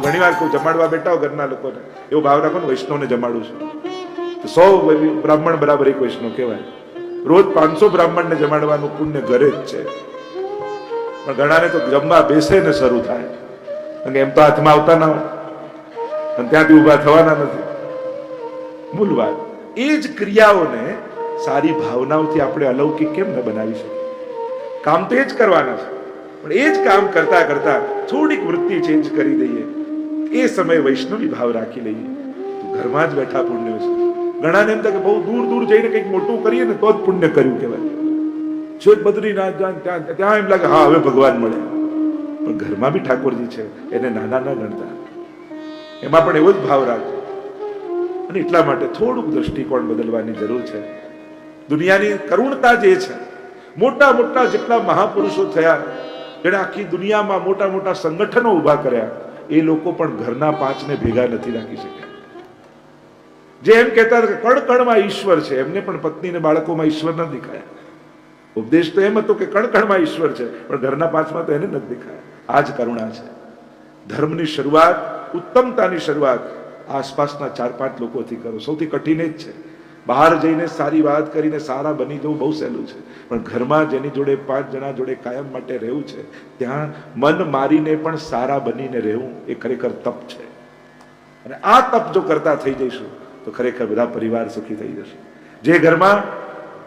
ઘણી વાર કહું, જમાડવા બેઠા હો ઘરના લોકોને, એવો ભાવ રાખો ને વૈષ્ણવને જમાડું છું તો 100 બ્રાહ્મણ બરાબર એક વૈષ્ણવ કહેવાય. રોજ 500 બ્રાહ્મણને જમાડવાનું પુણ્ય ઘરે જ છે. પણ ઘણાને તો જમવા બેસે ને શરૂ થાય, અને એમ તો હાથમાં આવતા ના હોય અને ત્યાંથી ઉભા થવાના નથી. મૂળ વાત એ જ ક્રિયાઓને સારી ભાવનાઓથી આપણે અલૌકિક કેમ ન બનાવી શકીએ? કામ તો એ જ કરવાના છે, પણ એ જ કામ કરતા કરતા થોડીક વૃત્તિ ચેન્જ કરી દઈએ, એ સમયે વૈષ્ણવી ભાવ રાખી લઈએ તો ઘરમાં જ બેઠા પુણ્ય છે. ઘણાને એમ થાય કે બહુ દૂર દૂર જઈને કંઈક મોટું કરીએ ને તો જ પુણ્ય કર્યું કહેવાય. જો બદ્રીનાથ ત્યાં એમ લાગે હા હવે ભગવાન મળે, પણ ઘરમાં બી ઠાકોરજી છે, એને નાના ન ગણતા, એમાં પણ એવો જ ભાવ રાખજો. અને એટલા માટે થોડુંક દ્રષ્ટિકોણ બદલવાની જરૂર છે. દુનિયાની કરુણતા જે છે, મોટા મોટા જેટલા મહાપુરુષો થયા, જેણે આખી દુનિયામાં મોટા મોટા સંગઠનો ઉભા કર્યા, એ લોકો પણ ઘરના 5ને ભેગા નથી રાખી શક્યા. જે એમ કહેતા હતા કે કણ કણમાં ઈશ્વર છે, એમને પણ પત્ની ને બાળકોમાં ઈશ્વર ન દેખાયા. ઉપદેશ તો એમ હતો કે કણ કણમાં ઈશ્વર છે, પણ ઘરના 5માં તો એને નથી દેખાયા. આ જ કરુણા છે. ધર્મની શરૂઆત, ઉત્તમતાની શરૂઆત આસપાસના 4-5 લોકોથી કરો. સૌથી કઠિન જ છે. બહાર જઈને સારી વાત કરીને સારા બની જવું બહુ સહેલું છે, પણ ઘરમાં જેની જોડે 5 જણા જોડે કાયમ માટે રહેવું છે, ત્યાં મન મારીને પણ સારા બનીને રહેવું એ ખરેખર તપ છે. અને આ તપ જો કરતા થઈ જઈશું તો ખરેખર બધા પરિવાર સુખી થઈ જશે. જે ઘરમાં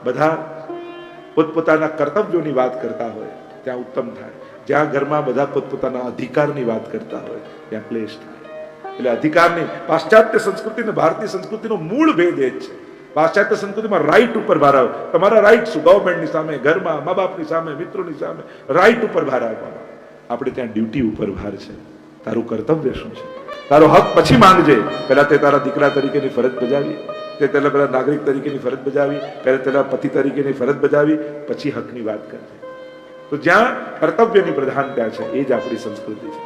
બધા પોતપોતાના કર્તવ્યોની વાત કરતા હોય ત્યાં ઉત્તમ થાય. જ્યાં ઘરમાં બધા પોતપોતાના અધિકારની વાત કરતા હોય ત્યાં ક્લેશ થાય. એટલે અધિકારની પાશ્ચાત્ય સંસ્કૃતિ અને ભારતીય સંસ્કૃતિનો મૂળ ભેદ એ જ છે. પાશ્ચાત્ય સંસ્કૃતિમાં રાઈટ ઉપર ભાર આવે. તમારા રાઈટ શું? ગવર્મેન્ટની સામે, ઘરમાં મા બાપની સામે, મિત્રોની સામે રાઈટ ઉપર ભાર આવવાનો. આપણે ત્યાં ડ્યુટી ઉપર ભાર છે. તારું કર્તવ્ય શું છે? તારો હક પછી માંગજે. પહેલા તે તારા દીકરા તરીકેની ફરજ બજાવી, તે પહેલા નાગરિક તરીકેની ફરજ બજાવી, પહેલા તેના પતિ તરીકેની ફરજ બજાવી, પછી હકની વાત કરજે. તો જ્યાં કર્તવ્યની પ્રધાનતા છે એ જ આપણી સંસ્કૃતિ છે.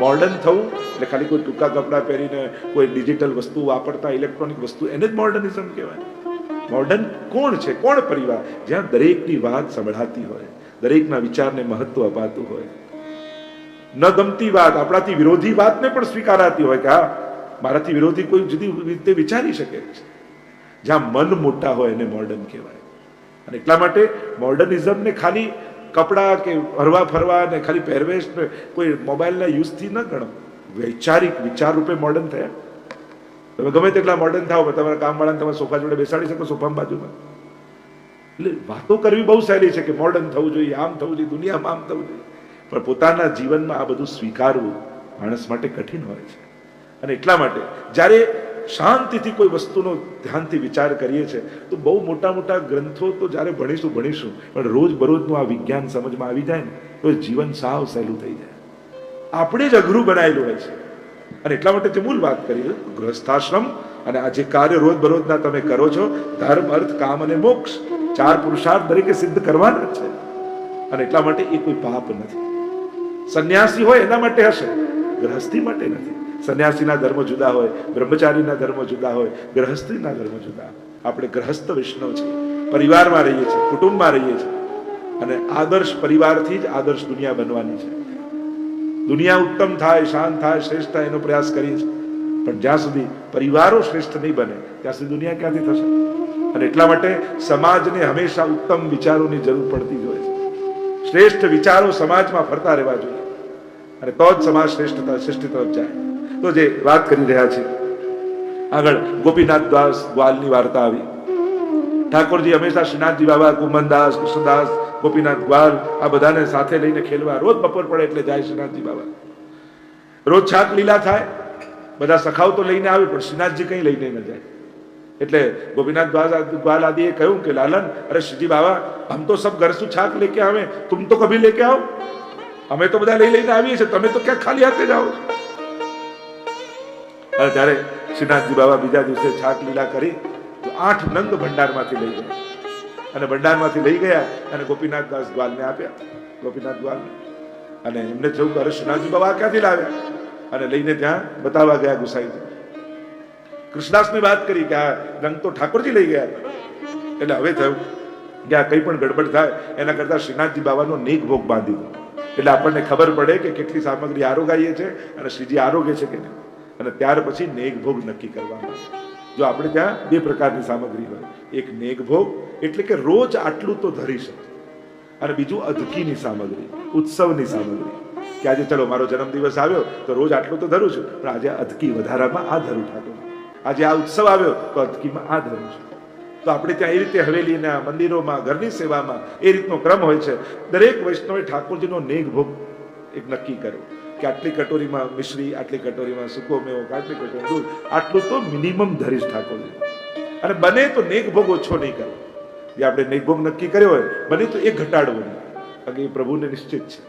મોડર્ન થવું એટલે ખાલી કોઈ ટૂંકા કપડાં પહેરીને કોઈ ડિજિટલ વસ્તુ વાપરતા, ઇલેક્ટ્રોનિક વસ્તુ, એને જ મોડર્નિઝમ કહેવાય. મોડર્ન કોણ છે? કોણ પરિવાર? જ્યાં દરેકની વાત સંભળાતી હોય, દરેકના વિચારને મહત્વ અપાતું હોય, ન ગમતી વાત, આપણાથી વિરોધી વાતને પણ સ્વીકારાતી હોય કે હા મારાથી વિરોધી કોઈ જુદી રીતે વિચારી શકે છે. જ્યાં મન મોટા હોય એને મોડર્ન કહેવાય. અને એટલા માટે મોડર્નિઝમને ખાલી કપડાં કે હરવા ફરવા ને ખાલી પહેરવેશ ને કોઈ મોબાઈલના યુઝથી ન ગણો. વૈચારિક વિચાર રૂપે મોડર્ન થયા. તમે ગમે તેટલા મોડર્ન થાવ, પણ તમારા કામવાળાને તમે સોફા જોડે બેસાડી શકો, સોફામાં બાજુમાં. એટલે વાતો કરવી બહુ સહેલી છે કે મોડર્ન થવું જોઈએ, આમ થવું જોઈએ, દુનિયામાં આમ થવું જોઈએ, પણ પોતાના જીવનમાં આ બધું સ્વીકારવું માણસ માટે કઠિન હોય છે. અને એટલા માટે જ્યારે શાંતિથી કોઈ વસ્તુનો ધ્યાનથી વિચાર કરીએ છીએ તો બહુ મોટા મોટા ગ્રંથો તો જ્યારે ભણીશું, પણ રોજ બરોજનું આ વિજ્ઞાન સમજમાં આવી જાય ને તો જીવન સાવ સહેલું થઈ જાય. આપણે જ અઘરું બનાવેલું હોય છે. અને એટલા માટે જે મૂળ વાત કરી, ગૃહસ્થાશ્રમ અને આ જે કાર્ય રોજ બરોજના તમે કરો છો, ધર્મ, અર્થ, કામ અને મોક્ષ, 4 પુરુષાર્થ દરેકે સિદ્ધ કરવાના છે. અને એટલા માટે એ કોઈ પાપ નથી. સંન્યાસી હોય એના માટે હશે, ગૃહસ્થી માટે નથી. સંન્યાસીના ધર્મ જુદા હોય, બ્રહ્મચારીના ધર્મ જુદા હોય, ગૃહસ્થીના ધર્મ જુદા. આપણે ગૃહસ્થ વૈષ્ણવ છીએ, પરિવારમાં રહીએ છીએ, કુટુંબમાં રહીએ છીએ, અને આદર્શ પરિવારથી જ આદર્શ દુનિયા બનવાની છે. દુનિયા ઉત્તમ થાય, શાંત થાય, શ્રેષ્ઠ થાય એનો પ્રયાસ કરીએ છીએ, પણ જ્યાં સુધી પરિવારો શ્રેષ્ઠ નહીં બને ત્યાં સુધી દુનિયા ક્યાંથી થશે? અને એટલા માટે સમાજને હંમેશા ઉત્તમ વિચારોની જરૂર પડતી જ હોય છે. શ્રેષ્ઠ વિચારો સમાજમાં ફરતા રહેવા જોઈએ, અને તો જ સમાજ શ્રેષ્ઠ તરફ જાય. તો જે વાત કરી રહ્યા છે આગળ, ગોપીનાથ દાસ ગ્વાલની વાર્તા આવી. ઠાકોરજી હંમેશા શ્રીનાથજી બાબા, કુમનદાસ, કૃષ્ણદાસ, ગોપીનાથ ગ્વાલ આ બધાને સાથે લઈને ખેલવા રોજ બપોર પડે એટલે જાય શ્રીનાથજી બાબા. રોજ છાક લીલા થાય, બધા સખાવ તો લઈને આવે, પણ શ્રીનાથજી કઈ લઈને ન જાય. એટલે ગોપીનાથ ग्वाल आदि ये कहूं कि लालन, अरे श्रीजी बाबा हम तो सब घर से छाक लेके आवे, तुम तो कभी लेके आओ, અમે તો બધા લઈ લઈને આવીએ છીએ, તમે તો ક્યાં ખાલી હાથે જાઓ છો? અને ત્યારે શ્રીનાથજી બાબા બીજા દિવસે છાક લીલા કરી તો 8 નંગ ભંડારમાંથી લઈ ગયા, અને ભંડારમાંથી લઈ ગયા અને ગોપીનાથ દાસ ગ્વાલને આપ્યા. ગોપીનાથ ગ્વાલને, અને એમને થયું કે અરે શ્રીનાથજી બાબા ક્યાંથી લાવ્યા? અને લઈને ત્યાં બતાવવા ગયા ગુસાઈજી. કૃષ્ણદાસની વાત કરી કે આ રંગ તો ઠાકોરજી લઈ ગયા. એટલે હવે થયું કે આ કંઈ પણ ગડબડ થાય એના કરતા શ્રીનાથજી બાબાનો નેક ભોગ બાંધી દો. એટલે આપણને ખબર પડે કે કેટલી સામગ્રી આરોગાઈએ છે અને શ્રીજી આરોગે છે કે નહીં. અને ત્યાર પછી નેગભોગ નક્કી કરવામાં આવે. જો આપણે ત્યાં બે પ્રકારની સામગ્રી હોય, એક નેગભોગ એટલે કે રોજ આટલું તો ધરી શકે, અને બીજું અધકીની સામગ્રી, ઉત્સવની સામગ્રી, કે આજે ચલો મારો જન્મદિવસ આવ્યો તો રોજ આટલું તો ધરું છું, પણ આજે અધકી વધારામાં આ ધરું ઠાકોર, આજે આ ઉત્સવ આવ્યો તો અધકીમાં આ ધરું છું. તો આપણે ત્યાં એ રીતે હવેલીના મંદિરોમાં, ઘરની સેવામાં એ રીતનો ક્રમ હોય છે. દરેક વૈષ્ણવે ઠાકોરજીનો નેગભોગ એક નક્કી કર્યો કે આટલી કટોરીમાં મિશ્રી, આટલી કટોરીમાં સૂકો મેવો, આટલી કટોરી દૂધ, આટલું તો મિનિમમ ધરીશ ઠાકોરજી. અને બને તો નેગભોગ ઓછો નહીં કરવો. જે આપણે નેગભોગ નક્કી કર્યો હોય બને તો એ ઘટાડવો નહીં, કારણ કે એ પ્રભુને નિશ્ચિત છે.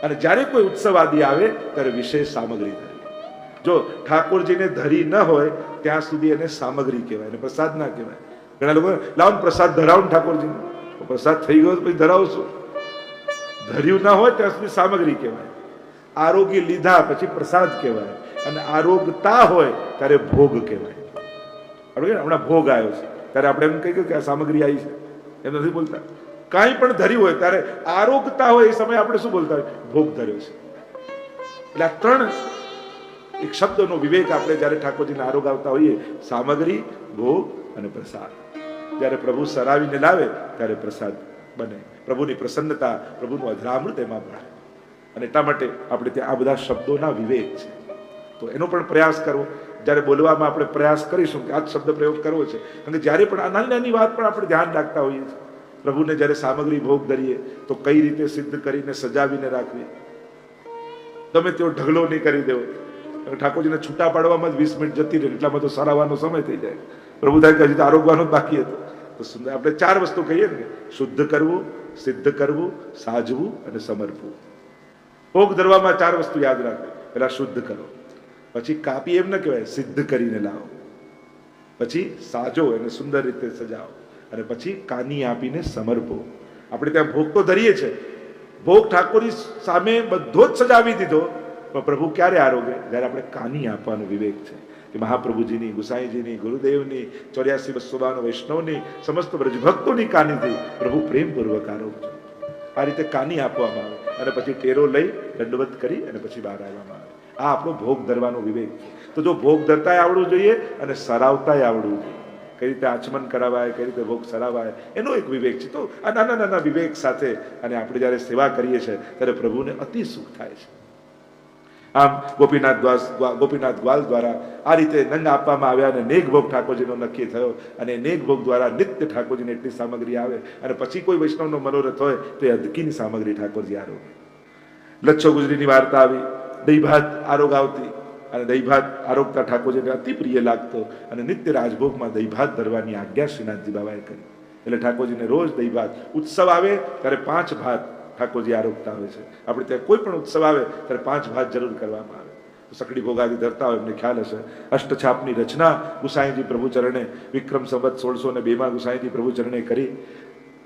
અને જ્યારે કોઈ ઉત્સવ આદિ આવે ત્યારે વિશેષ સામગ્રી ધરી. જો ઠાકોરજીને ધરી ન હોય ત્યાં સુધી એને સામગ્રી કહેવાય, એને પ્રસાદ ના કહેવાય. ઘણા લોકો લાવો પ્રસાદ ધરાવો ઠાકોરજીને, પ્રસાદ થઈ ગયો પછી ધરાવશો. ધર્યું ના હોય ત્યાં સુધી સામગ્રી કહેવાય. આરોગ્ય લીધા પછી પ્રસાદ કહેવાય, અને આરોગતા હોય ત્યારે ભોગ કહેવાય. હમણાં ભોગ આવ્યો છે ત્યારે આપણે એમ કહીએ કે આ સામગ્રી આવી છે, એમ નથી બોલતા. કાંઈ પણ ધર્યું હોય ત્યારે આરોગતા હોય એ સમયે આપણે શું બોલતા હોય? ભોગ ધર્યો છે. એટલે આ ત્રણ એક શબ્દનો વિવેક આપણે જ્યારે ઠાકોરજીને આરોગ આવતા હોઈએ, સામગ્રી, ભોગ અને પ્રસાદ. જ્યારે પ્રભુ સરાવીને લાવે ત્યારે પ્રસાદ બને. પ્રભુની પ્રસન્નતા, પ્રભુનું અધરામૃત એમાં ભળે. અને એટલા માટે આપણે ત્યાં આ બધા શબ્દોના વિવેક છે. તો એનો પણ પ્રયાસ કરવો. જ્યારે બોલવામાં આપણે પ્રયાસ કરીશું કે આ જ શબ્દ પ્રયોગ કરવો છે, કારણ કે જ્યારે પણ આ નાની નાની વાત પણ આપણે ધ્યાન રાખતા હોઈએ છીએ. પ્રભુને જ્યારે સામગ્રી ભોગ ધરીએ તો કઈ રીતે સિદ્ધ કરીને સજાવીને રાખવી, તમે તેઓ ઢગલો નહીં કરી દેવો. ઠાકોરજીને છૂટા પાડવામાં જ 20 મિનિટ જતી રહે, એટલામાં તો સરાવવાનો સમય થઈ જાય. પ્રભુ થાય કે હજી તો આરોગવાનો જ બાકી હતો. તો સુંદર આપણે 4 વસ્તુ કહીએ ને, શુદ્ધ કરવું, સિદ્ધ કરવું, સાજવું અને સમર્પવું. ભોગ ધરવામાં 4 વસ્તુ યાદ રાખવી. પહેલા શુદ્ધ કરો, પછી કાપી એમ ન કહેવાય, સિદ્ધ કરીને લાવો, પછી સાજો એને સુંદર રીતે સજાવો, અને પછી કાની આપીને સમર્પો. આપણે ત્યાં ભોગ તો ધરીએ છે, ભોગ ઠાકોરજી સામે બધો જ સજાવી દીધો, પણ પ્રભુ ક્યારે આરોગે? જ્યારે આપણે કાની આપવાનો વિવેક છે કે મહાપ્રભુજીની, ગુસાઈજીની, ગુરુદેવની, 84-252 વૈષ્ણવની, સમસ્ત બ્રજભક્તોની કાનીથી પ્રભુ પ્રેમપૂર્વક આરોગજો. આ રીતે કાની આપવામાં આવે, અને પછી ટેરો લઈ દંડવત કરી અને પછી બહાર આવવામાં આવે. આ આપણો ભોગ ધરવાનો વિવેક છે. તો જો ભોગ ધરતાય આવડવું જોઈએ અને સરાવતાય આવડવું જોઈએ. કઈ રીતે આચમન કરાવાય, કઈ રીતે ભોગ સરાવાય, એનો એક વિવેક છે. તો આ નાના નાના વિવેક સાથે અને આપણે જ્યારે સેવા કરીએ છીએ ત્યારે પ્રભુને અતિ સુખ થાય છે. આમ ગોપીનાથ ગ્વાલ દ્વારા આ રીતે નંગ આપવામાં આવ્યા અને નેગભોગ ઠાકોરજીનો નક્કી થયો. અને નેગભોગ દ્વારા નિત્ય ઠાકોરજીને એટલી સામગ્રી આવે, અને પછી કોઈ વૈષ્ણવનો મનોરથ હોય તો એ અધકીની સામગ્રી ઠાકોરજી આરોગે. લચ્છો ગુજરીની વાર્તા આવી, દહીં ભાત આરોગ આવતી, અને દહીં ભાત આરોગતા ઠાકોરજીને અતિ પ્રિય લાગતો, અને નિત્ય રાજભોગમાં દહીં ભાત ધરવાની આજ્ઞા શ્રીનાથજી બાબાએ કરી. એટલે ઠાકોરજીને રોજ દહીં ભાત, ઉત્સવ આવે ત્યારે 5 ભાત ઠાકોરજી આરોગતા હોય છે. આપણે ત્યાં કોઈ પણ ઉત્સવ આવે ત્યારે 5 ભાત જરૂર કરવામાં આવે. સકડી ભોગાદી ધરતા હોય એમને ખ્યાલ હશે. અષ્ટછાપની રચના ગુસાઈજી પ્રભુચરણે વિક્રમ સંવત 1602 ગુસાઈજી પ્રભુચરણે કરી.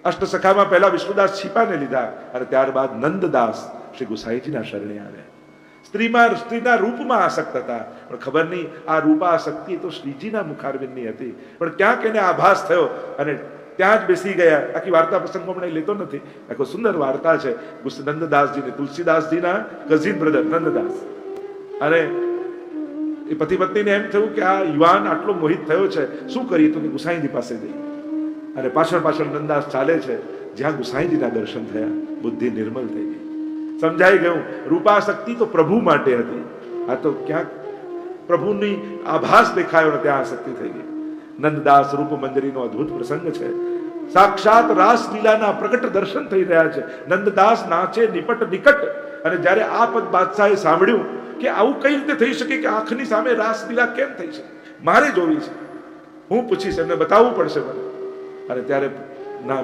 અષ્ટસખામાં પહેલા વિષ્ણુદાસ છીપાને લીધા, અને ત્યારબાદ નંદદાસ શ્રી ગુસાઈજીના શરણે આવ્યા. સ્ત્રીના રૂપમાં આસક્ત હતા, પણ ખબર નહીં આ રૂપાશક્તિ તો શ્રીજીના મુખારવિંદની હતી. પણ ક્યાંક એને આભાસ થયો અને ત્યાં જ બેસી ગયા. આખી વાર્તા પ્રસંગો પણ લેતો નથી, આખો સુંદર વાર્તા છે. નંદદાસજીને, તુલસીદાસજીના કઝિન બ્રધર નંદદાસ, અને એ પતિ પત્નીને એમ થયું કે આ યુવાન આટલો મોહિત થયો છે, શું કરીએ? તો કે ગુસાઈજી પાસે જઈએ. અને પાછળ પાછળ નંદદાસ ચાલે છે. જ્યાં ગુસાઈજીના દર્શન થયા, બુદ્ધિ નિર્મલ થઈ ગઈ. સમજાઈ ગયું રૂપાશક્તિ તો પ્રભુ માટે હતી, આ તો ક્યાંક પ્રભુની આભાસ દેખાયો ને ત્યાં આસક્તિ થઈ ગઈ. નંદદાસ રૂપ મંજરીનો અદ્ભુત પ્રસંગ છે. સાક્ષાત રાસલીલાના પ્રગટ દર્શન થઈ રહ્યા છે. નંદદાસ નાચે નિપટ નિકટ. અને જ્યારે આ પદ બાદશાહે સાંભળ્યું કે આવું કઈ રીતે થઈ શકે, કે આંખની સામે રાસલીલા કેમ થઈ છે, મારે જોવી છે, હું પૂછીશ, એમને બતાવવું પડશે મને. અને ત્યારે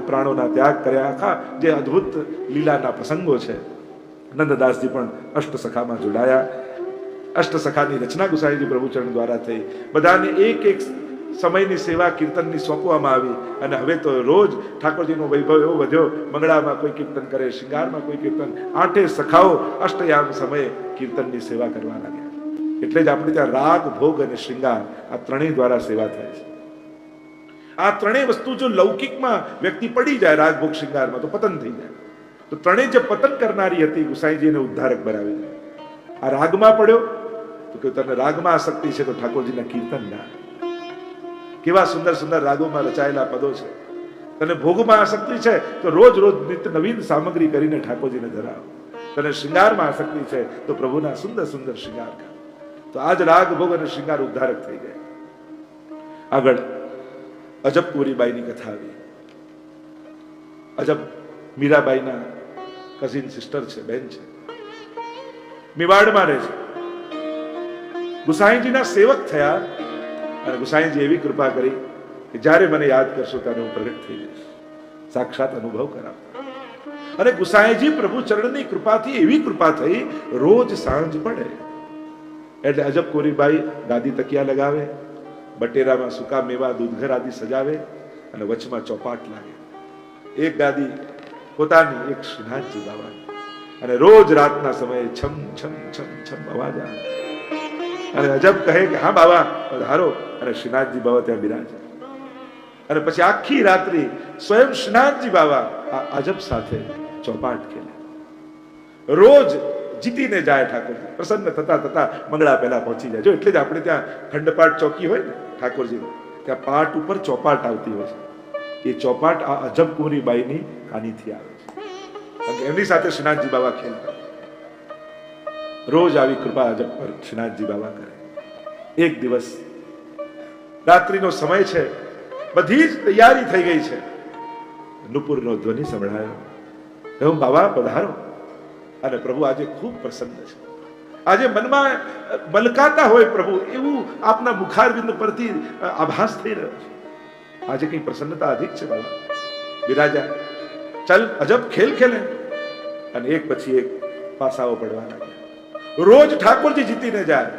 પ્રાણોના ત્યાગ કર્યા. આખા જે અદ્ભુત લીલાના પ્રસંગો છે. નંદદાસજી પણ અષ્ટસખામાં જોડાયા. અષ્ટસખાની રચના ગુસાઈજી પ્રભુચરણ દ્વારા થઈ. બધાને એક એક સમયની સેવા કીર્તનની સોંપવામાં આવી. અને હવે તો રોજ ઠાકોરજીનો વૈભવ એવો વધ્યો. મંગળામાં કોઈ કીર્તન કરે, શિંગારમાં કોઈ કીર્તન, 8 સખાઓ અષ્ટયામ સમયે કીર્તનની સેવા કરવા લાગ્યા. એટલે જ આપણે ત્યાં રાગ, ભોગ અને શૃંગાર આ ત્રણેય દ્વારા સેવા થાય છે. આ ત્રણેય વસ્તુ જો લૌકિકમાં વ્યક્તિ પડી જાય રાગ, ભોગ, શૃંગારમાં, તો પતન થઈ જાય. તો ત્રણેય જે પતન કરનારી હતી ગુસાઈજી એને ઉદ્ધારક બનાવી દે. આ રાગમાં પડ્યો તો કે તને રાગમાં આસક્તિ છે તો ઠાકોરજીના કીર્તન ગા. કેવા સુંદર સુંદર રાગોમાં રચાયેલા પદો છે. તને ભોગમાં આસક્તિ છે તો રોજ રોજ નિત્ય નવીન સામગ્રી કરીને ઠાકોરજીને ધરાવો. તને શૃંગારમાં આસક્તિ છે તો પ્રભુના સુંદર સુંદર શૃંગાર કર. તો આજ રાગ ભોગ અને શૃંગાર ઉદ્ધારક થઈ ગયા. આગળ અજબ કુંવરીબાઈની કથા આવી. અજબ મીરાબાઈના કઝિન સિસ્ટર છે, બેન છે, મેવાડમાં રહે છે. ગુસાઈજીના સેવક થયા અને ગુસાઈજી એવી કૃપા કરી કે જ્યારે મને યાદ કરશો ત્યારે હું પ્રગટ થઈ જઈશ, સાક્ષાત અનુભવ કરાવતા. અને ગુસાઈજી પ્રભુ ચરણની કૃપાથી એવી કૃપા થઈ, રોજ સાંજ પડે એટલે અજબ કુંવરીબાઈ ગાદી તકિયા લગાવે, બટેરામાં સૂકા મેવા દૂધઘર આદિ સજાવે અને વચમાં ચોપાટ લાગે. એક ગાદી પોતાની, એક શ્રીનાથજી બાવાની. અને રોજ રાતના સમયે છમ છમ છમ છમ અવાજ આવે. અને અજબ કહે કે હા બાબા પધારો, અને શ્રીનાથજી બાબા ત્યાં બિરાજે. અને પછી આખી રાત્રિ સ્વયં શ્રીનાથજી બાબા આ અજબ સાથે ચોપાટ ખેલે. રોજ જીતીને જાય ઠાકોરજી. પ્રસન્ન થતા થતા મંગળા પહેલા પહોંચી જાય. જો એટલે જ આપણે ત્યાં ખંડપાટ ચોકી હોય ને ઠાકોરજી, ત્યાં પાટ ઉપર ચોપાટ આવતી હોય છે. એ ચોપાટ આ અજબ કુંવરીબાઈની કાનીથી આવે છે. અને એમની સાથે શ્રીનાથજી બાબા ખેલતા. રોજ આવી કૃપા અજબ પર શ્રીનાથજી બાબા કરે. એક દિવસ રાત્રિનો સમય છે, બધી જ તૈયારી થઈ ગઈ છે. નુપુરનો ધ્વનિ સંભળાયો. હું બાબા પધારો. અને પ્રભુ આજે ખૂબ પ્રસન્ન છે. આજે મનમાં મલકાતા હોય પ્રભુ એવું આપના મુખારવિંદ પરથી આભાસ થઈ રહ્યો છે. આજે કઈ પ્રસન્નતા અધિક છે બાબા. બિરાજા, ચલ અજબ ખેલ ખેલે. અને એક પછી એક પાસાઓ પડવા લાગ્યા. રોજ ઠાકોરજી જીતીને જાય,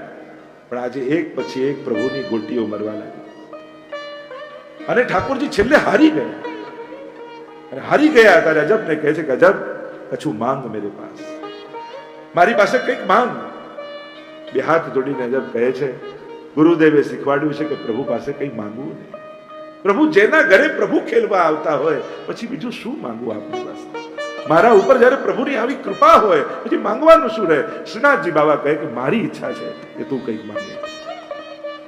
પણ આજે એક પછી એક પ્રભુની ગોટીઓ મરવા લાગી. અને ઠાકોરજી છેલ્લે હારી ગયા. અને હારી ગયા ત્યારે અજબને કહે છે કે અજબ કછું માંગ મેરે પાસ, મારી પાસે કંઈક માંગ. બે હાથ જોડીને અજબ કહે છે ગુરુદેવે શીખવાડ્યું છે કે પ્રભુ પાસે કંઈ માંગવું નહીં. પ્રભુ જેના ઘરે પ્રભુ ખેલવા આવતા હોય પછી બીજું શું માંગવું આપણી પાસે? મારા ઉપર જયારે પ્રભુની આવી કૃપા હોય પછી માંગવાનું શું રહે? શ્રીનાથજી બાબા કહે કે મારી ઈચ્છા છે કે તું કંઈક માંગે.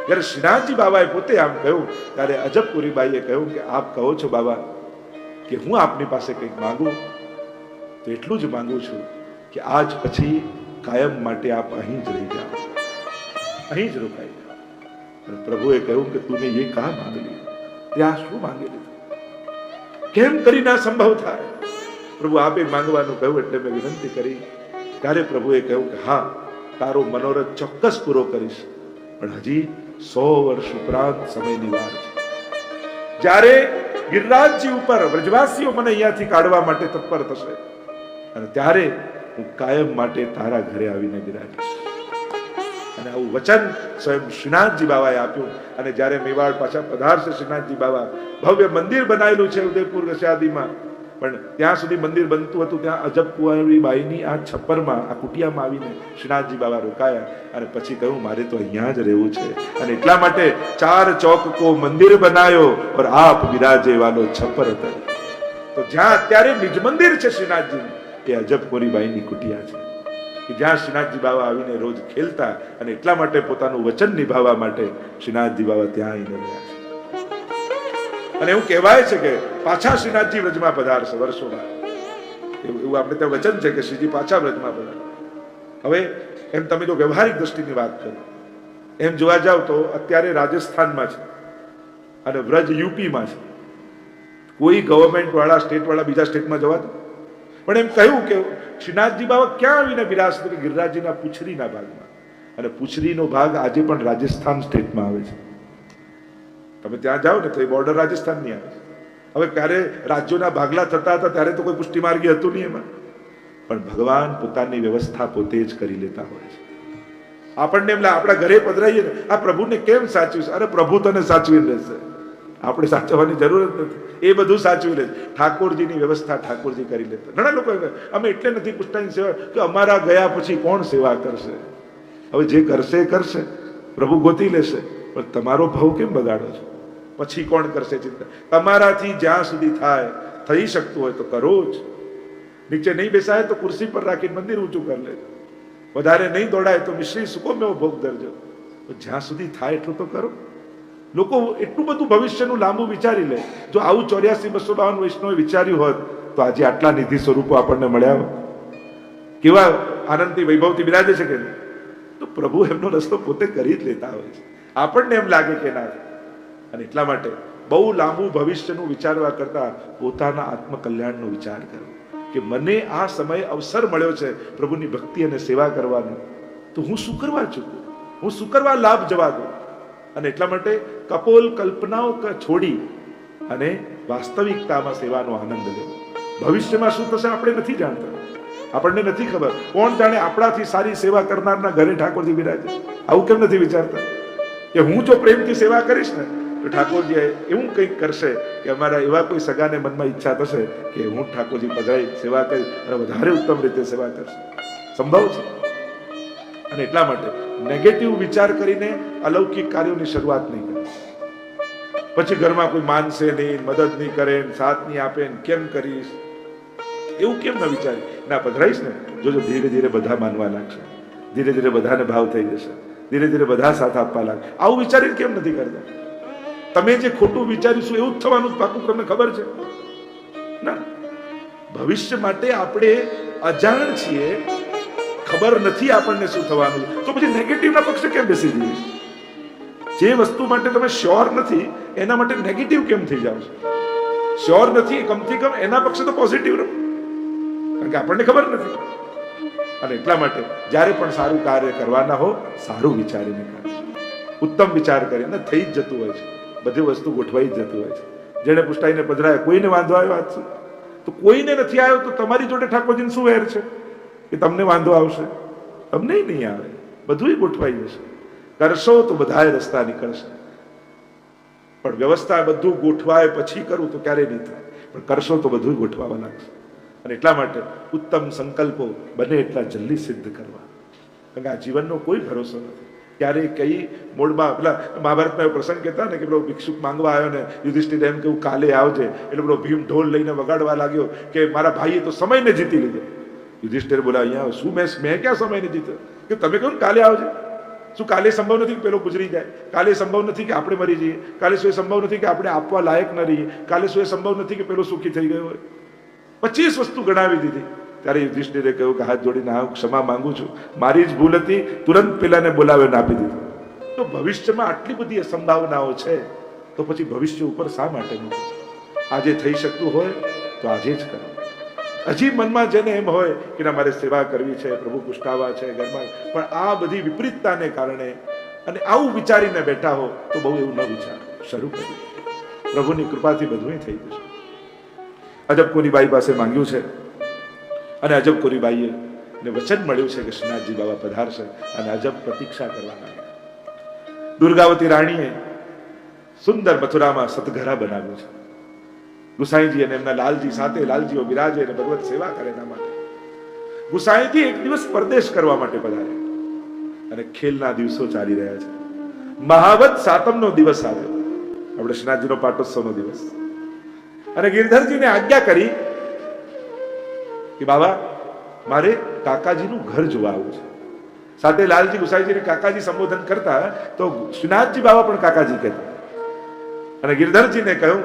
જયારે શ્રીનાથજી બાબાએ પોતે આમ કહ્યું ત્યારે અજબ કુંવરીબાઈએ કહ્યું કે આપ કહો છો બાબા કે હું આપની પાસે કંઈક માંગુ તો એટલું જ માંગુ છું કે આજ પછી કાયમ માટે આપ અહીં જ રહી જાઓ, અહીં જ રોકાઈ જાઓ. અને પ્રભુએ કહ્યું કે તુને ये कहा मांग लिया, ત્યાં શું માંગી લીધું? કેમ કરીને આ સંભવ થાય? પ્રભુ આપે માંગવાનું કહ્યું એટલે મેં વિનંતી કરી. ત્યારે પ્રભુએ કહ્યું કે હા, તારો મનોરથ ચોક્કસ પૂરો કરીશ, પણ હજી 100 વર્ષ ઉપરાંત સમયની વાર છે. જ્યારે ગિરિરાજજી ઉપર વ્રજવાસીઓ મને અહીંયાથી કાઢવા માટે તત્પર થશે અને ત્યારે હું કાયમ માટે તારા ઘરે આવીને બિરાજીશ. અને આવું વચન સ્વયં શ્રીનાથજી બાબાએ આપ્યું. અને જ્યારે મેવાડ પાછા પધારશે શ્રીનાથજી બાબા, ભવ્ય મંદિર બનાવેલું છે ઉદયપુર ગસ્યાદીમાં, પણ ત્યાં સુધી મંદિર બનતું હતું ત્યાં અજબ કુંવરીબાઈની આ છપ્પરમાં, આ કુટિયામાં આવીને શ્રીનાથજી બાબા રોકાયા. અને પછી કહ્યું મારે તો અહીંયા જ રહેવું છે, અને એટલા માટે 4 ચોક કો મંદિર બનાયો और आप विराजे वालो छप्पर હતા. તો જ્યાં અત્યારે નિજ મંદિર છે શ્રીનાથજી, એ અજબ કુંવરીબાઈની કુટિયા છે કે જ્યાં શ્રીનાથજી બાબા આવીને રોજ ખેલતા. અને એટલા માટે પોતાનું વચન નિભાવવા માટે શ્રીનાથજી બાબા ત્યાં આવીને રહ્યા છે. અને એવું કહેવાય છે કે પાછા શ્રીનાથજી વ્રજમાં પધારશે વર્ષો બાદ. એવું આપણે ત્યાં વચન છે કે શ્રીજી પાછા વ્રજમાં પધારશે. હવે એમ તમે જો વ્યવહારિક દ્રષ્ટિની વાત કરો, એમ જોવા જાવ તો અત્યારે રાજસ્થાનમાં છે અને વ્રજ યુપીમાં છે. કોઈ ગવર્મેન્ટ વાળા, સ્ટેટ વાળા બીજા સ્ટેટમાં જવા દો. પણ એમ કહ્યું કે શ્રીનાથજી બાબા ક્યાં આવીને બિરાજશે? તો ગિરિરાજજીના પૂછરીના ભાગમાં. અને પૂછરીનો ભાગ આજે પણ રાજસ્થાન સ્ટેટમાં આવે છે. તમે ત્યાં જાઓ ને તો એ બોર્ડર રાજસ્થાનની આવે છે. હવે ક્યારે રાજ્યોના ભાગલા થતા હતા ત્યારે તો કોઈ પુષ્ટિ માર્ગી હતું નહીં એમાં, પણ ભગવાન પોતાની વ્યવસ્થા પોતે જ કરી લેતા હોય છે. આપણને એમ લાગે આપણા ઘરે પધરાઈએ ને આ પ્રભુને કેમ સાચવીશ? અરે પ્રભુ તને સાચવી લેશે, આપણે સાચવવાની જરૂર જ નથી. એ બધું સાચવી લે. ઠાકોરજીની વ્યવસ્થા ઠાકોરજી કરી લેતા. ઘણા લોકો અમે એટલે નથી પૂછતા સેવા કે અમારા ગયા પછી કોણ સેવા કરશે? હવે જે કરશે એ કરશે, પ્રભુ ગોતી લેશે. પણ તમારો ભાવ કેમ બગાડો છો? પછી કોણ કરશે ચિંતા? તમારાથી જ્યાં સુધી થાય, થઈ શકતું હોય તો કરો જ. નીચે નહીં બેસાય તો ખુરશી પર રાખીને મંદિર ઊંચું કરી લેજો, વધારે નહીં દોડાય તો મિશ્રી સુકો મેવો ભોગ ધરજો. જ્યાં સુધી થાય એટલું તો કરો. લોકો એટલું બધું ભવિષ્યનું લાંબુ વિચારી લે. જો આવું 84-252 વૈષ્ણવે વિચાર્યું હોત તો આજે આટલા નિધિ સ્વરૂપો આપણને મળ્યા હોત. કેવા આનંદથી વૈભવથી બિરાજે છે કે નહીં? તો પ્રભુ એમનો રસ્તો પોતે કરી જ લેતા હોય છે. આપણને એમ લાગે કે ના. અને એટલા માટે બહુ લાંબુ ભવિષ્યનું વિચારવા કરતા પોતાના આત્મકલ્યાણનો વિચાર કરો કે મને આ સમય અવસર મળ્યો છે પ્રભુની ભક્તિ અને સેવા કરવાનો, તો હું શું કરવા ચૂકું, હું શું કરવા લાભ જવા દઉં. અને એટલા માટે કપોલ કલ્પનાઓ છોડી અને વાસ્તવિકતામાં સેવાનો આનંદ લેવો. ભવિષ્યમાં શું થશે આપણે નથી જાણતા, આપણને નથી ખબર. કોણ જાણે આપણાથી સારી સેવા કરનારના ઘરે ઠાકોરજી બિરાજે. આવું કેમ નથી વિચારતા કે હું જો પ્રેમથી સેવા કરીશ ને તો ઠાકોરજી એવું કંઈક કરશે કે અમારા એવા કોઈ સગાને મનમાં ઈચ્છા થશે કે હું ઠાકોરજી પધરાઈ સેવા કરી અને વધારે ઉત્તમ રીતે સેવા કરશે. સંભવ છે. અને એટલા માટે નેગેટિવ વિચાર કરીને અલૌકિક કાર્યોની શરૂઆત નહીં કરે. પછી ઘરમાં કોઈ માનશે નહીં, મદદ નહીં કરે, સાથ નહીં આપે, કેમ કરીશ એવું કેમ ન વિચારી. ના, પધરાઈશ ને જોજો ધીરે ધીરે બધા માનવા લાગશે, ધીરે ધીરે બધાને ભાવ થઈ જશે, ધીરે ધીરે બધા સાથ આપવા લાગશે. આવું વિચારીને કેમ નથી કરતા? તમે જે ખોટું વિચારીશું એવું જ થવાનું પાકું તમને ખબર છે ના. ભવિષ્ય માટે આપણે અજાણ છીએ, ખબર નથી આપણને શું થવાનું, તો પછી નેગેટિવના પક્ષે કેમ બેસી જઈએ? જે વસ્તુ માટે તમે શ્યોર નથી એના માટે નેગેટિવ કેમ થઈ જાવ છો? શ્યોર નથી કમથી કમ એના પક્ષે તો પોઝિટિવ રહો, કારણ કે આપણને ખબર નથી. અને એટલા માટે જ્યારે પણ સારું કાર્ય કરવાના હો સારું વિચારીને કરો, ઉત્તમ વિચાર કરીને થઈ જ જતું હોય છે. બધી વસ્તુ ગોઠવાઈ જ જતું હોય છે. જેને પુષ્ટાઈને પધરાય કોઈને વાંધો આવ્યો આજ સુધી? તો કોઈને નથી આવ્યો તો તમારી જોડે ઠાકોરજીને શું વેર છે કે તમને વાંધો આવશે? તમને નહીં આવે, બધું ગોઠવાઈ જશે. કરશો તો બધા રસ્તા નીકળશે. પણ વ્યવસ્થા બધું ગોઠવાય પછી કરું તો ક્યારેય નહીં થાય, પણ કરશો તો બધું ગોઠવાવા લાગશે. અને એટલા માટે ઉત્તમ સંકલ્પો બને એટલા જલ્દી સિદ્ધ કરવા, કારણ કે આ જીવનનો કોઈ ભરોસો નથી. ક્યારેય કઈ મોડમાં પેલા મહાભારતમાં એવો પ્રસંગ કહેતા ને કે પેલો ભિક્ષુક માંગવા આવ્યો ને યુધિષ્ઠિર એમ કેવું કાલે આવજે, એટલે પેલો ભીમ ઢોલ લઈને વગાડવા લાગ્યો કે મારા ભાઈએ તો સમયને જીતી લીધો. યુધિષ્ઠિર બોલા અહીંયા શું મેં ક્યાં સમયને જીત્યો? કે તમે કહ્યું કાલે આવજે. શું કાલે સંભવ નથી કે પેલો ગુજરી જાય? કાલે સંભવ નથી કે આપણે મરી જઈએ? કાલે શું એ સંભવ નથી કે આપણે આપવા લાયક ન રહીએ? કાલે શું એ સંભવ નથી કે પેલો સુખી થઈ ગયો હોય? 25 વસ્તુ ગણાવી દીધી. ત્યારે યુધિષ્ઠિરે કહ્યું કે હાથ જોડીને હા ક્ષમા માંગુ છું, મારી જ ભૂલ હતી, તુરંત પેલાને બોલાવીને આપી દીધું. તો ભવિષ્યમાં આટલી બધી સંભાવનાઓ છે, તો પછી ભવિષ્ય ઉપર શા માટે નહીં? આજે થઈ શકતું હોય તો આજે જ કરો. હજી મનમાં જેને એમ હોય કે ના મારે સેવા કરવી છે, પ્રભુ પુષ્ટાવા છે ઘરમાં, પણ આ બધી વિપરીતતાને કારણે અને આવું વિચારીને બેઠા હો તો બહુ એવું ન વિચાર. શરૂ કર્યું, પ્રભુની કૃપાથી બધું થઈ જશે. અજબ કોરીબાઈ પાસે માંગ્યું છે અને અજબ કોરીબાઈએ ને વચન મળ્યું છે કે શ્રીનાથજી બાબા પધારશે અને અજબ પ્રતીક્ષા કરવાના. દુર્ગાવતી રાણીએ સુંદર મથુરામાં સતઘરા બનાવ્યું છે. ગુસાઈજી અને એમના લાલજી સાથે લાલજીઓ બિરાજે અને ભગવત સેવા કરે એના માટે. ગુસાઈજી એક દિવસ પરદેશ કરવા માટે પધાર્યા અને ખેલના દિવસો ચાલી રહ્યા છે. મહાવત સાતમનો દિવસ આવ્યો, આપણે શ્રીનાથજીનો પાટોત્સવનો દિવસ. અને ગિરધરજીને આજ્ઞા કરી કે બાબા મારે કાકાજીનું ઘર જોવા આવવું છે. સાથે લાલજી ગુસાઈજીને કાકાજી સંબોધન કરતા તો શ્રીનાથજી બાબા પણ કાકાજી કહેતા. અને ગિરધરજીને કહ્યું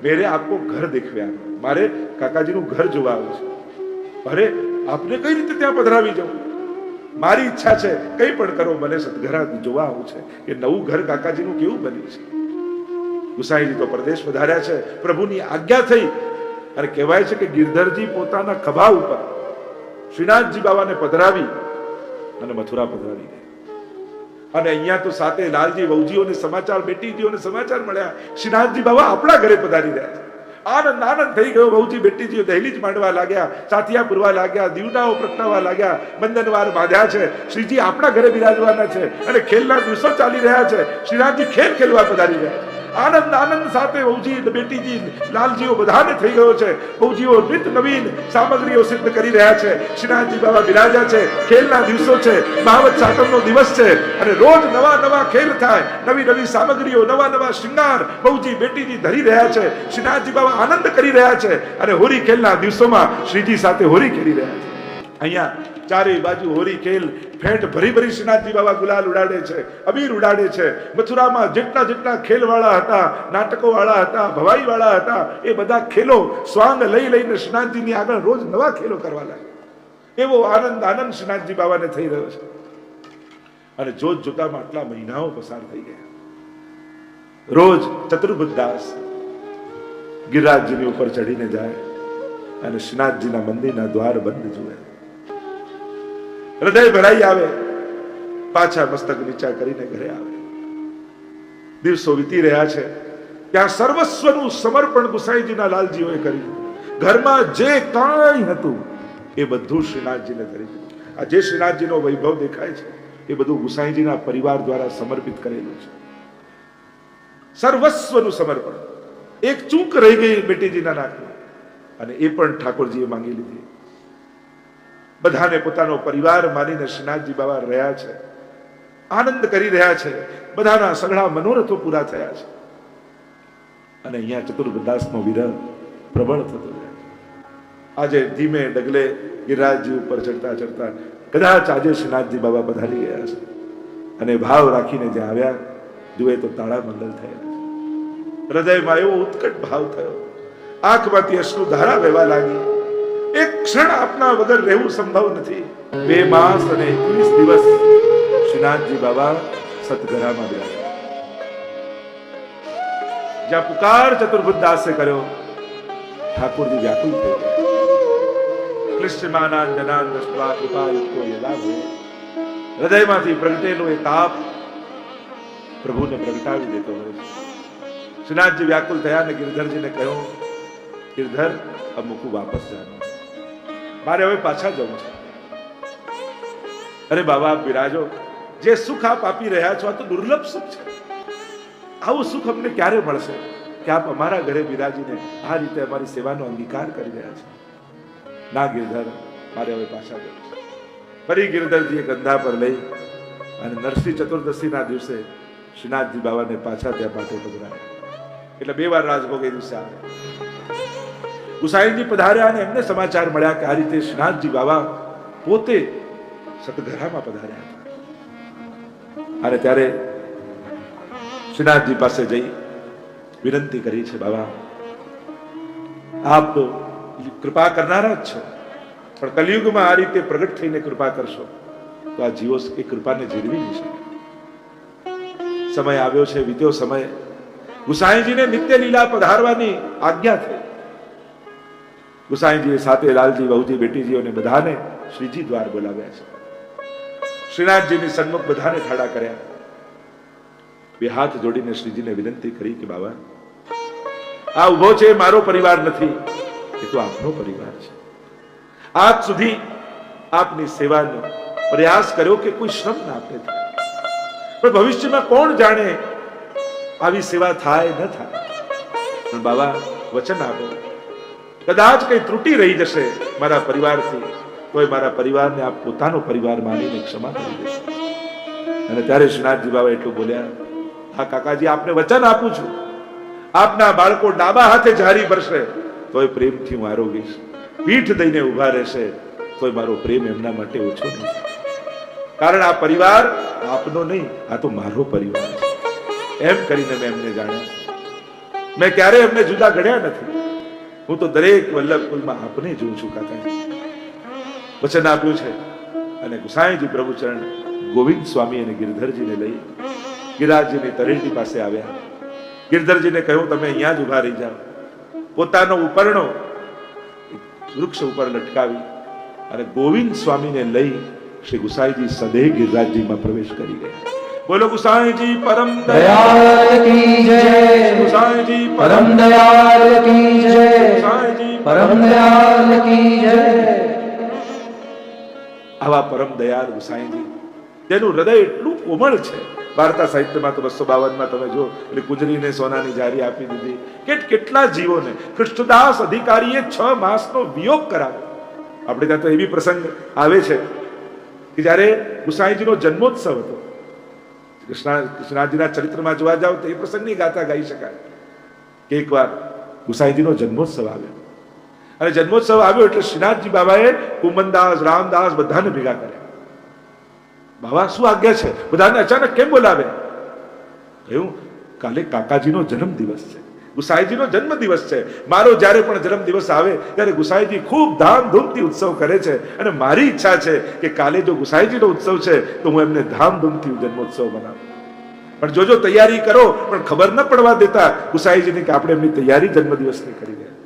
મેરે આપકો ઘર દેખવે, મારે કાકાજીનું ઘર જોવા આવવું છે. અરે આપને કઈ રીતે ત્યાં પધરાવી જાઉં? મારી ઈચ્છા છે કઈ પણ કરો, મને સદઘરા જોવા આવવું છે કે નવું ઘર કાકાજીનું કેવું બન્યું છે. ગુસાઈજી તો પરદેશ પધાર્યા છે, પ્રભુની આજ્ઞા થઈ અને કહેવાય છે કે ગિરધરજી પોતાના ખભા ઉપર શ્રીનાથજી બાબાને પધરાવી અને મથુરા પધરાવી ગયા. અને અહીંયા તો સાથે લાલજી વહુજીઓને સમાચાર, બેટીજીઓને સમાચાર મળ્યા શ્રીનાથજી બાબા આપણા ઘરે પધારી રહ્યા છે. આનંદ આનંદ થઈ ગયો. વહુજી બેટીજીઓ દહેલીજ માંડવા લાગ્યા, સાથિયા પૂરવા લાગ્યા, દીવડાઓ પ્રગટાવવા લાગ્યા, બંધનવાર બાંધ્યા છે. શ્રીજી આપણા ઘરે બિરાજવાના છે અને ખેલના દિવસો ચાલી રહ્યા છે. શ્રીનાથજી ખેલ ખેલવા પધારી રહ્યા. આનંદ આનંદ સાથે બહુજી બેટીજી લાલજીઓ બધાને થઈ ગયો છે. બહુજીઓ નિત નવીન સામગ્રીઓ સિદ્ધ કરી રહ્યા છે. શ્રીનાથજી બાબા બિરાજા છે. ખેલના દિવસો છે, મહાવત સાતમનો દિવસ છે અને રોજ નવા નવા ખેલ થાય, નવી નવી સામગ્રીઓ, નવા નવા શૃંગાર બહુજી બેટીજી ધરી રહ્યા છે. શ્રીનાથજી બાબા આનંદ કરી રહ્યા છે અને હોળી ખેલના દિવસોમાં શ્રીજી સાથે હોળી ખેલી રહ્યા છે. અહીંયા ચારે બાજુ હોળી ખેલ ફેટ ભરી ભરી શ્રીનાથજી બાબા ગુલાલ ઉડાડે છે, અબીર ઉડાડે છે. મથુરામાં જેટલા જેટલા ખેલવાળા હતા, નાટકોવાળા હતા, ભવાઈવાળા હતા, એ બધા ખેલો સ્વાંગ લઈ લઈને શ્રીનાથજીની આગળ રોજ નવા ખેલો કરવા લાગ્યા. એવો આનંદ આનંદ શ્રીનાથજી બાબાને થઈ રહ્યો છે. અને જોત જોતામાં આટલા મહિનાઓ પસાર થઈ ગયા. રોજ ચતુર્ભુજદાસ ગિરિરાજજીની ઉપર ચડીને જાય અને શ્રીનાથજીના મંદિરના દ્વાર બંધ જુએ. હૃદય ભરાઈ આવે, પાછા મસ્તક નીચા કરીને ઘરે આવે. દિવસો વીતી રહ્યા છે. ત્યાં સર્વસ્વનું સમર્પણ ગુસાઈજીના લાલજીઓએ કર્યું. ઘરમાં જે કાંઈ હતું એ બધું શ્રીનાથજીને કરી દીધું. આ જે શ્રીનાથજીનો વૈભવ દેખાય છે એ બધું ગુસાઈજીના પરિવાર દ્વારા સમર્પિત કરેલું છે. સર્વસ્વનું સમર્પણ. એક ચૂક રહી ગઈ બેટીજીના નાકમાં અને એ પણ ઠાકોરજીએ માંગી લીધી. બધાને પોતાનો પરિવાર માનીને શ્રીનાથજી બાબા રહ્યા છે, આનંદ કરી રહ્યા છે. બધાના સઘળા મનોરથો પૂરા થયા છે. અને અહીંયા ચતુર્ભુજદાસનો વિરહ પ્રબળ થતો જાય. આજે ધીમે ડગલે ગિરિરાજજી ઉપર ચડતા ચડતા કદાચ આજે શ્રીનાથજી બાબા પધારી ગયા છે અને ભાવ રાખીને જ્યાં આવ્યા જુએ તો તાળા મંડળ થયેલા છે. હૃદયમાં એવો ઉત્કટ ભાવ થયો, આંખમાંથી અશ્રુ ધારા વહેવા લાગી. એક ક્ષણ આપના વગર રહેવું સંભવ નથી. 2 માસ અને 21 દિવસ શ્રીનાથજી બાબા સતઘરામાં બિરાજ્યા. જ્યાં પુકાર ચતુર્ભુજદાસે કર્યો, ઠાકોરજી વ્યાકુલ થઈ ગયા. ક્લિષ્ટમાનાન જનાન દૃષ્ટ્વા કૃપાયુક્તો યદાભવે. હૃદયમાંથી પ્રગટેલો એ તાપ પ્રભુને પ્રગટાવી દેતો હોય છે. શ્રીનાથજી વ્યાકુલ થયા અને ગિરધરજીને કહ્યું, ગિરધર अब मुकू वापस जाना, मारे હવે પાછા જવું છે. અરે બાબા આપ બિરાજો, જે સુખ આપ આપી રહ્યા છો આ તો દુર્લભ સુખ છે. આવું સુખ અમને ક્યારે મળશે કે આપ અમારા ઘરે બિરાજીને આ રીતે અમારી સેવાનો અંગીકાર કરી રહ્યા છો? ના ગિરધર, મારે હવે પાછા જવું છે. ફરી ગિરધરજીએ કંધા પર લઈ અને નરસિંહ ચતુર્દશીના દિવસે શ્રીનાથજી બાબાને પાછા ત્યાં પાટે પધરાયા. એટલે 2 વાર રાજભોગ એ દિવસે આવે. ગુસાઈજી પધાર્યા અને એમને સમાચાર મળ્યા કે આ રીતે શ્રીનાથજી બાબા પોતે સતઘરામાં પધાર્યા હતા. અને ત્યારે શ્રીનાથજી પાસે જઈ વિનંતી કરી છે, બાબા આપ તો કૃપા કરનારા જ છો, પણ કલિયુગમાં આ રીતે પ્રગટ થઈને કૃપા કરશો તો આ જીવો એ કૃપાને જીરવી નહીં શકે. સમય આવ્યો છે, વીત્યો સમય. ગુસાઈજીને નિત્ય લીલા પધારવાની આજ્ઞા થઈ. ગુસાઈજીએ સાથે લાલજી, બહુજી, બેટીજીઓને બધાને શ્રીજી દ્વાર બોલાવ્યા છે. શ્રીનાથજીની સન્મુખ બધાને ઠાડા કર્યા. 2 હાથ જોડીને શ્રીજીને વિનંતી કરી કે બાબા આ ઉભો છે મારો પરિવાર નથી, એ તો આપનો પરિવાર છે. આજ સુધી આપની સેવાનો પ્રયાસ કર્યો કે કોઈ શ્રમ ના આપે, પણ ભવિષ્યમાં કોણ જાણે આવી સેવા થાય ન થાય. પણ બાબા વચન આપો, કદાચ કઈ ત્રુટી રહી જશે મારા પરિવારથી તોય મારા પરિવારને આપ પોતાનો પરિવાર માનીને ક્ષમા કરી દેશો. અને ત્યારે શ્રીનાથજી બાબા એટલું બોલ્યા, હા કાકાજી, આપને વચન આપું છું, આપના બાળકો ડાબા હાથે જારી ભરશે તોય પ્રેમથી હું આરોગીશ, પીઠ દઈને ઉભા રહેશે તોય મારો પ્રેમ એમના માટે ઓછો નહીં. કારણ આ પરિવાર આપનો નહીં, આ તો મારો પરિવાર છે. એમ કરીને મેં એમને જાણ્યા છે. મેં ક્યારેય એમને જુદા ગણ્યા નથી. હું તો દરેક વલ્લભ કુલમાં આપને જોઉં છું કાકાજી. વચન આપ્યું છે. અને ગુસાઈજી પ્રભુચરણ ગોવિંદ સ્વામી અને ગિરધરજીને લઈ ગિરિરાજજીની તળેટી પાસે આવ્યા. ગિરધરજીને કહ્યું, તમે અહીંયા જ ઉભા રહી જાઓ. પોતાનો ઉપરણો વૃક્ષ ઉપર લટકાવી અને ગોવિંદ સ્વામીને લઈ શ્રી ગુસાઈજી સદે ગિરિરાજજીમાં પ્રવેશ કરી ગયા. બોલો ગુસાઈજી પરમ દયાળ કી જય, ગુસાઈજી પરમ દયાળ કી જય, ગુસાઈજી પરમ દયાળ કી જય. આવા પરમ દયાળ ગુસાઈજી, તેનું હૃદય એટલું કોમળ છે વાર્તા સાહિત્યમાં તો 252માં તમે જો એટલે કુજરીને સોનાની જારી આપી દીધી. કેટલા જીવોને કૃષ્ણદાસ અધિકારીએ 6 માસનો વિયોગ કરાવ્યો. આપણે ત્યાં તો એવી પ્રસંગ આવે છે કે જ્યારે ગુસાઈજીનો જન્મોત્સવ હતો. કૃષ્ણજીના ચરિત્રમાં જોવા જાવ તો એ પ્રસંગની ગાથા ગાઈ શકાય કે એકવાર ગુસાઈજીનો જન્મોત્સવ આવ્યો અને જન્મોત્સવ આવ્યો એટલે શ્રીનાથજી બાબાએ કુમનદાસ, રામદાસ બધાને ભેગા કર્યા. બાબા શું આજ્ઞા છે? બધાને અચાનક કેમ બોલાવે? કહ્યું કાલે કાકાજીનો જન્મ દિવસ છે, ગુસાઈજીનો જન્મ દિવસ છે. મારો જ્યારે પણ જન્મ દિવસ આવે ત્યારે ગુસાઈજી ખૂબ ધામધૂમથી ઉત્સવ કરે છે અને મારી ઈચ્છા છે કે કાલે જો ગુસાઈજીનો ઉત્સવ છે તો હું એમને ધામધૂમથી જન્મોત્સવ બનાવું. પણ જોજો તૈયારી કરો, પણ ખબર ન પડવા દેતા ગુસાઈજીને કે આપણે એમની તૈયારી જન્મદિવસની કરી રહ્યા.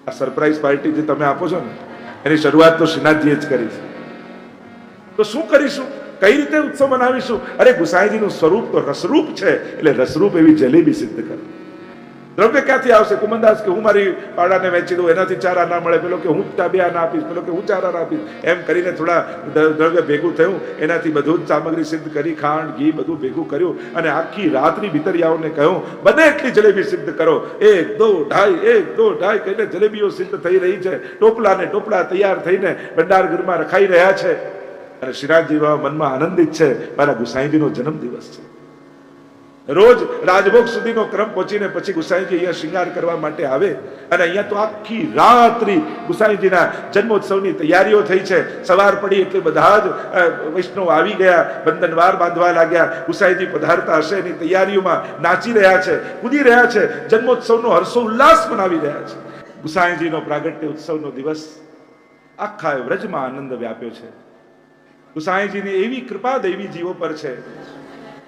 આ સરપ્રાઈઝ પાર્ટી જે તમે આપો છો ને એની શરૂઆત તો શ્રીનાથજીએ જ કરી છે. તો શું કરીશું? કઈ રીતે ઉત્સવ મનાવીશું? અરે ગુસાઈજીનું સ્વરૂપ તો રસરૂપ છે, એટલે રસરૂપ એવી જલેબી સિદ્ધ કરો. દ્રવ્ય ક્યાંથી આવશે? કુમનદાસ કે હું મારી પાડાને વેચી દઉં, એનાથી 4 આના મળે, પેલો કે હું 2 આના આપીશ, પેલો કે હું 4 આના આપીશ. એમ કરીને થોડા દ્રવ્ય ભેગું થયું, એનાથી બધું જ સામગ્રી સિદ્ધ કરી, ખાંડ, ઘી બધું ભેગું કર્યું અને આખી રાત્રિ ભીતરિયાઓને કહ્યું બને એટલી જલેબી સિદ્ધ કરો. 1 2 2.5 1 2 2.5 કહીને જલેબીઓ સિદ્ધ થઈ રહી છે. ટોપલા ને ટોપલા તૈયાર થઈને ભંડાર ગૃહમાં રખાઈ રહ્યા છે અને શ્રીનાથજી બાબા મનમાં આનંદિત છે, મારા ગુસાઈજીનો જન્મ દિવસ છે. રોજ રાજભોગ સુધીનો ક્રમ પહોંચીને પછી ગુસાઈજી અહીંયા શૃંગાર કરવા માટે આવે અને અહીંયા તો આખી રાત્રિ ગુસાઈજીના જન્મોત્સવની તૈયારીઓ થઈ છે. સવાર પડી એટલે બધા જ વૈષ્ણવ આવી ગયા, બંધનવાર બાંધવા લાગ્યા. ગુસાઈજી પધારતા હશે એની તૈયારીઓમાં નાચી રહ્યા છે, કૂદી રહ્યા છે, જન્મોત્સવનો હર્ષો ઉલ્લાસ મનાવી રહ્યા છે. ગુસાઈજીનો પ્રાગટ્ય ઉત્સવનો દિવસ આખા વ્રજમાં આનંદ વ્યાપ્યો છે. ગુસાઈજીની એવી કૃપા દૈવી જીવો પર છે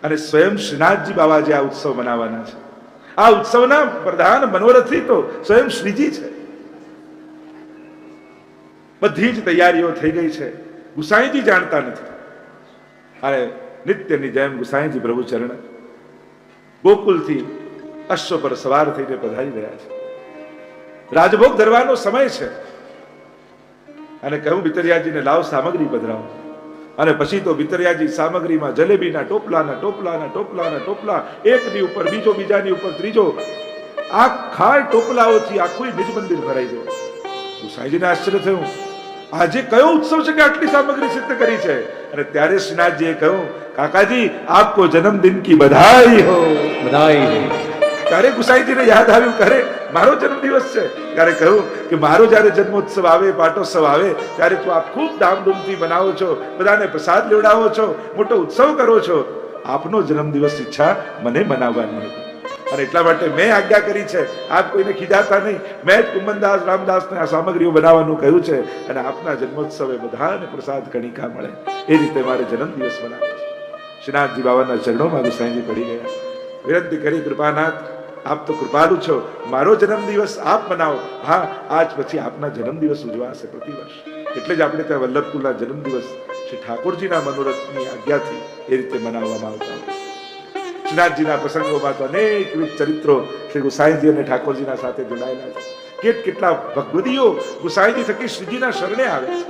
અને સ્વયં શ્રીનાથજી બાબા જે આ ઉત્સવ મનાવવાના છે. આ ઉત્સવના પ્રધાન મનોરથી તો સ્વયં શ્રીજી છે. બધી જ તૈયારીઓ થઈ ગઈ છે, ગુસાઈજી જાણતા નથી. અરે નિત્યની જેમ ગુસાઈજી પ્રભુ ચરણ ગોકુલથી અશ્વ પર સવાર થઈને પધારી રહ્યા છે. રાજભોગ ધરવાનો સમય છે અને કહ્યું ભીતરિયાજીને લાવ સામગ્રી પધરાવો. અને પછી તો ભીતરિયાજી સામગ્રીમાં જલેબીના ટોપલાના ટોપલાના ટોપલાના ટોપલા, એકની ઉપર બીજો, બીજાની ઉપર ત્રીજો, આખા ટોપલાઓથી આખું નિજ મંદિર ભરાઈ ગયું. ગુસાઈજીને આશ્ચર્ય થયું, આજે કયો ઉત્સવ છે કે આટલી સામગ્રી સિદ્ધ કરી છે? અને ત્યારે શ્રીનાથજીએ કહ્યું, કાકાજી આપકો જન્મદિન કી બધાઈ હો. બધાઈ. ત્યારે ગુસાઈજીને યાદ આવ્યું, કરે મારો જન્મદિવસ છે. ત્યારે કહ્યું કે મારો જ્યારે જન્મોત્સવ આવે, પાટોત્સવ આવે ત્યારે તું આપ ખૂબ ધામધૂમથી બનાવો છો, બધાને પ્રસાદ લેવડાવો છો, મોટો ઉત્સવ કરો છો. આપનો જન્મદિવસ ઈચ્છા મને મનાવવાની હતી અને એટલા માટે મેં આજ્ઞા કરી છે. આપ કોઈને ખીજાતા નહીં. મેં કુમનદાસ, રામદાસને આ સામગ્રીઓ બનાવવાનું કહ્યું છે અને આપના જન્મોત્સવે બધાને પ્રસાદ કણિકા મળે એ રીતે મારે જન્મદિવસ મનાવો છે. શ્રીનાથજી બાબાના ચરણોમાં ગુસાઈજી પડી ગયા, વિનંતી કરી, કૃપાનાથ આપ તો કૃપાળુ છો, મારો જન્મદિવસ આપ મનાવો. હા, આજ પછી આપના જન્મદિવસ ઉજવાશે પ્રતિવર્ષ. એટલે જ આપણે ત્યાં વલ્લભકુલના જન્મદિવસ શ્રી ઠાકોરજીના મનોરથની આજ્ઞાથી એ રીતે મનાવવામાં આવતા હોય. શ્રીનાથજીના પ્રસંગોમાં તો અનેકવિધ ચરિત્રો શ્રી ગુસાઈજી અને ઠાકોરજીના સાથે જોડાયેલા છે. કેટલા ભગવદીઓ ગુસાઈજી થકી શ્રીજીના શરણે આવે છે.